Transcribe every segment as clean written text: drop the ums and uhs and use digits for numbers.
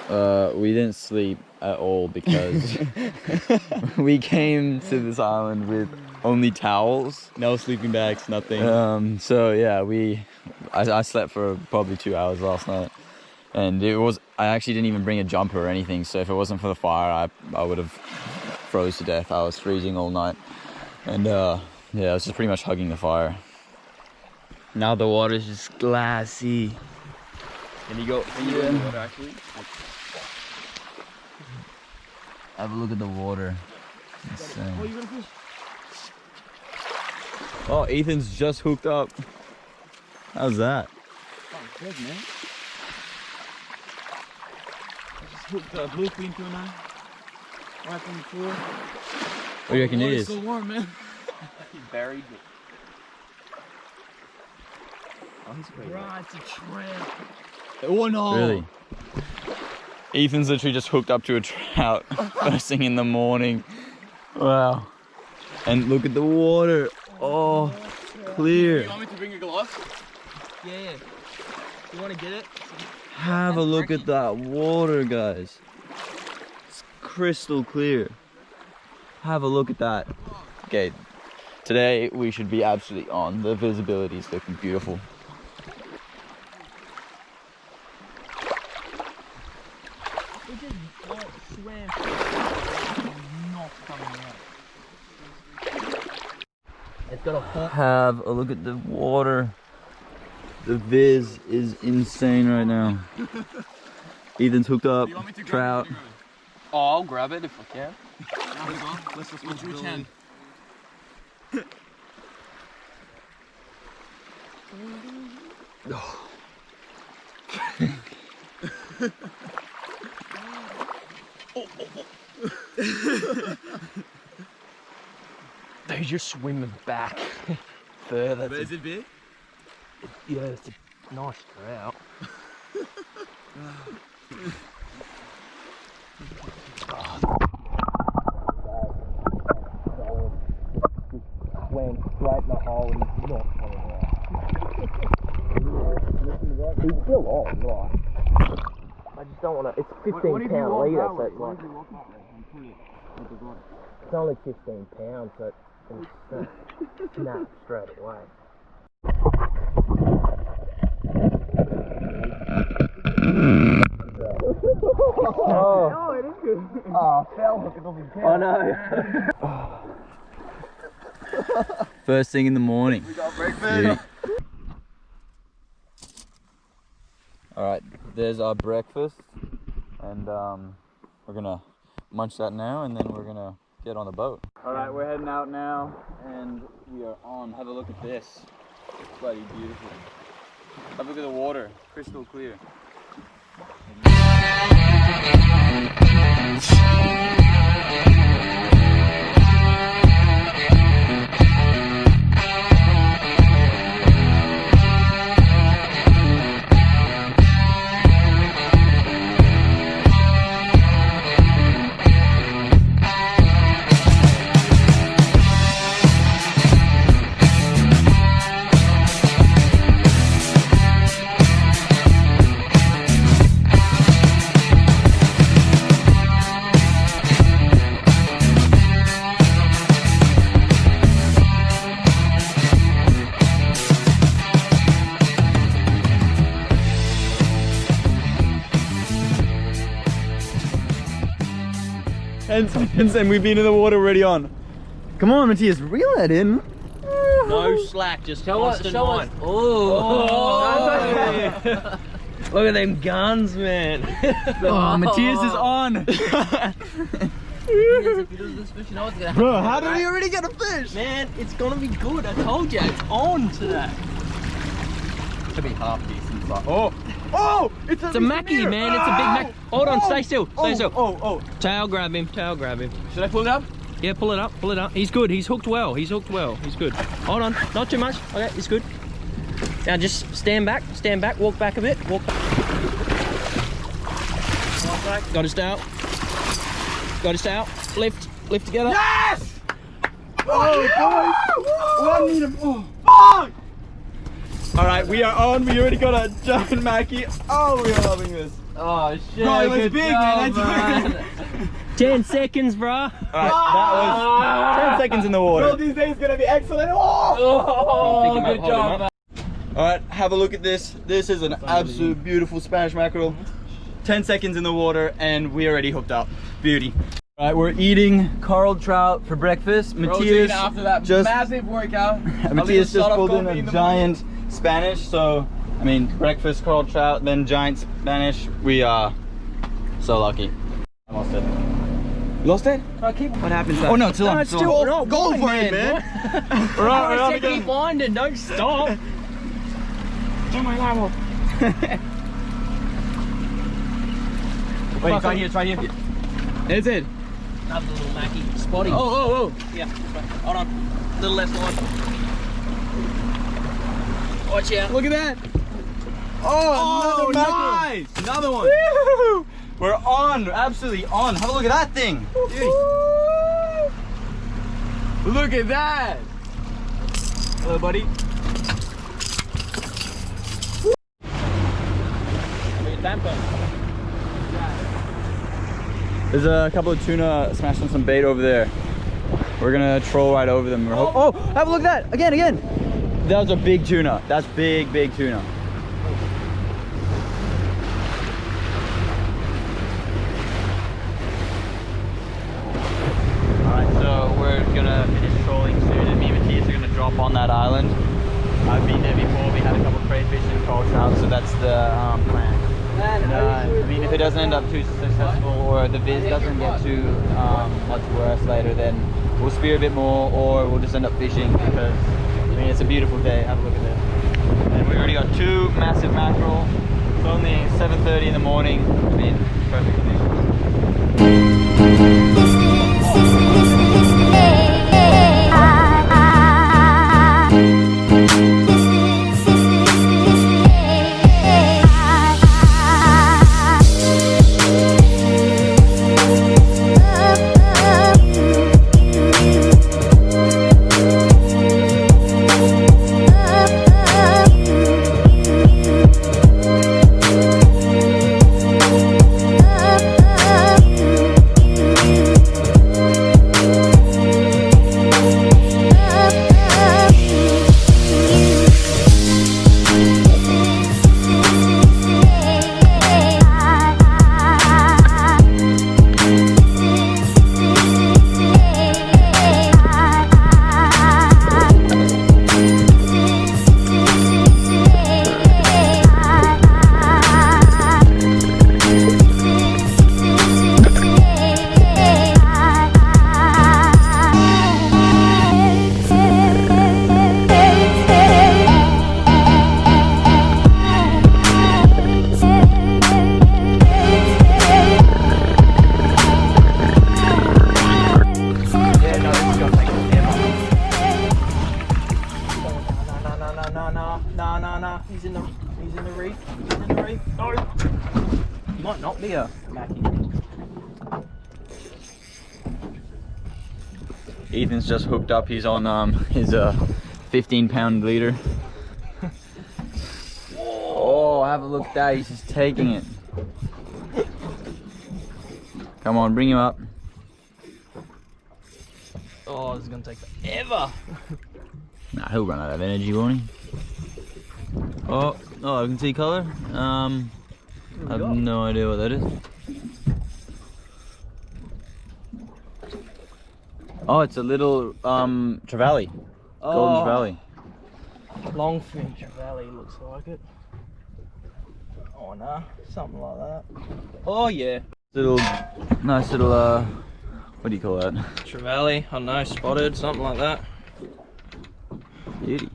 We didn't sleep at all because we came to this island with only towels. No sleeping bags, nothing. So yeah, I slept for probably 2 hours last night. And I actually didn't even bring a jumper or anything. So if it wasn't for the fire, I would have froze to death. I was freezing all night. And yeah, I was just pretty much hugging the fire. Now the water's just glassy. Can you go in the water actually? Have a look at the water. Insane. Oh, you gonna fish? Oh, Ethan's just hooked up. How's that? Oh, good, man. I just hooked a bluefin tuna right from the floor. What do you reckon it is? It's so warm, man. He buried it. Oh, he's great. Right, it's a tramp. Oh no! Really? Ethan's literally just hooked up to a trout first thing in the morning. Wow. And look at the water. Oh, clear. You want me to bring your gloves? Yeah. You want to get it? Have a look at that water, guys. It's crystal clear. Have a look at that. Okay, today we should be absolutely on. The visibility is looking beautiful. It's got a hook. Have a look at the water. The viz is insane right now. Ethan's hooked up. Trout. Oh, I'll grab it if I can. Let's just which hand? Dude, you're swimming back further. But is it big? Yeah, it's a nice trout. Went straight in the hole and he's not coming out. He's still on, right? I just don't want to. It's 15 pound leader, so it's like. It's only 15 pounds, so it's snap straight away. Oh, it is good. Oh, fell hook it off his head. I know. First thing in the morning. We got breakfast. Alright, there's our breakfast. And we're gonna munch that now and then we're gonna get on the boat. Alright, we're heading out now and we are on. Have a look at this. It's bloody beautiful. Have a look at the water, crystal clear. And we've been in the water already on. Come on, Matias, reel that in. No slack, just constant line. Oh. Look at them guns, man. Oh, Matias is on. Bro, how did we already get a fish? Man, it's gonna be good. I told you, it's on today. Should be half decent. Oh! It's a Mackie, man. It's a big Mac. Hold on, stay still. Stay still. Oh. Tail grab him. Tail grab him. Should I pull it up? Yeah, pull it up. Pull it up. He's good. He's hooked well. He's hooked well. He's good. Hold on. Not too much. Okay, he's good. Now just stand back. Stand back. Walk back a bit. Walk back. Got his tail. Got his tail. Lift. Lift together. Yes! Oh, boys! One meter. Oh, fuck! Alright, we are on. We already got a giant Mackie. Oh, we are loving this. Oh shit! Bro, it was good big, job, man. 10 seconds, bruh. Alright, that was 10 seconds in the water. Bro, these days gonna be excellent. Oh! Oh, Pick him up, good hold him job, up. man. Alright, have a look at this. This is an absolute beautiful Spanish mackerel. 10 seconds in the water and we already hooked up. Beauty. Alright, we're eating coral trout for breakfast. Matias after that just massive workout. Matias just pulled in a giant Spanish, so I mean breakfast coral trout, then giant Spanish. We are so lucky. I lost it. You lost it? What happens? Oh no, it's still on. it's still on. Go for it, man. We're on, we're on Keep again. winding, don't stop. Wait, it's right here, it's right here. Is it? Another little Mackie. Spotty. Oh. Yeah, hold on. Little less line. Watch out. Look at that. Oh, another mackerel. Nice. Another one. Woo! We're on, absolutely on. Have a look at that thing. Look at that. Hello, buddy. There's a couple of tuna smashed on some bait over there. We're gonna troll right over them. Oh, have a look at that! Again! That was a big tuna. That's big tuna. Alright, so we're gonna finish trolling soon and me and Matias are gonna drop on that island. I've been there before, we had a couple of crayfish and coral trout, so that's the plan. And, I mean, if it doesn't end up too successful or the viz doesn't get too much worse later, then we'll spear a bit more or we'll just end up fishing because, I mean, it's a beautiful day. Have a look at this. And we already got 2 massive mackerel. It's only 7:30 in the morning. I mean, perfect conditions. Nah. He's in the reef. He's in the reef. No. He might not be a Mackie. Ethan's just hooked up. He's on his 15-pound leader. Oh, have a look at that. He's just taking it. Come on, bring him up. Oh, this is gonna take forever. Nah, he'll run out of energy, won't he? Oh, I can see colour. I have no idea what that is. Oh, it's a little trevally. Golden trevally. Longfin trevally looks like it. Oh no, something like that. Oh yeah. Nice little what do you call that? Trevally, I don't know, spotted, something like that. Beauty.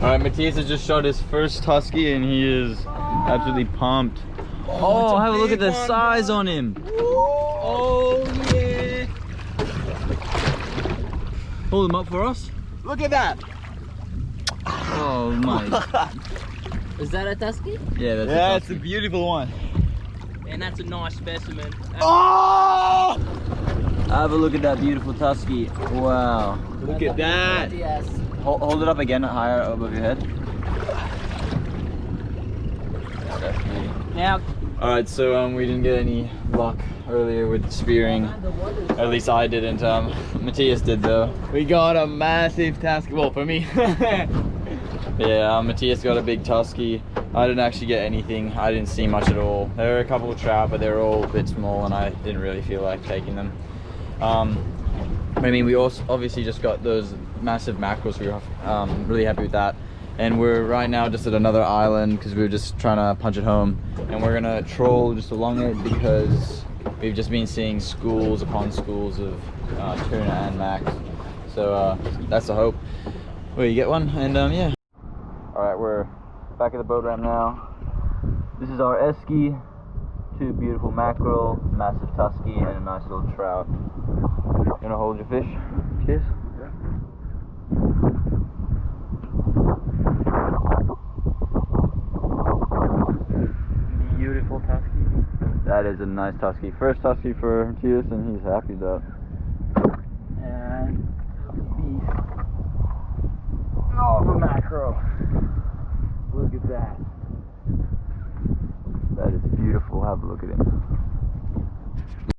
Alright, Matias has just shot his first Tusky and he is absolutely pumped. Oh, have a look at the size on him. Oh yeah. Pull him up for us. Look at that. Oh my. Is that a Tusky? Yeah, that's Yeah, a it's a Tusky. beautiful one. And that's a nice specimen. Oh! Have a look at that beautiful Tusky. Wow. Look at that. Yes. Hold it up again, higher above your head. That's beauty. Now, All right, so we didn't get any luck earlier with spearing. At least I didn't. Matias did though. We got a massive Tusky. Well, for me. Yeah, Matias got a big Tusky. I didn't actually get anything. I didn't see much at all. There were a couple of trout, but they were all a bit small, and I didn't really feel like taking them. I mean, we also obviously just got those massive mackerels. We were really happy with that. And we're right now just at another island because we were just trying to punch it home. And we're gonna troll just along it because we've just been seeing schools upon schools of tuna and max. So that's the hope. Well, you get one, and yeah. All right, we're back at the boat ramp now. This is our esky, 2 beautiful mackerel, massive tusky, and a nice little trout. You wanna hold your fish? Cheers. Yeah. Beautiful Tusky. That is a nice tusky. First tusky for Matias, and he's happy with that. And oh, the mackerel. Look at that. That is beautiful. Have a look at him.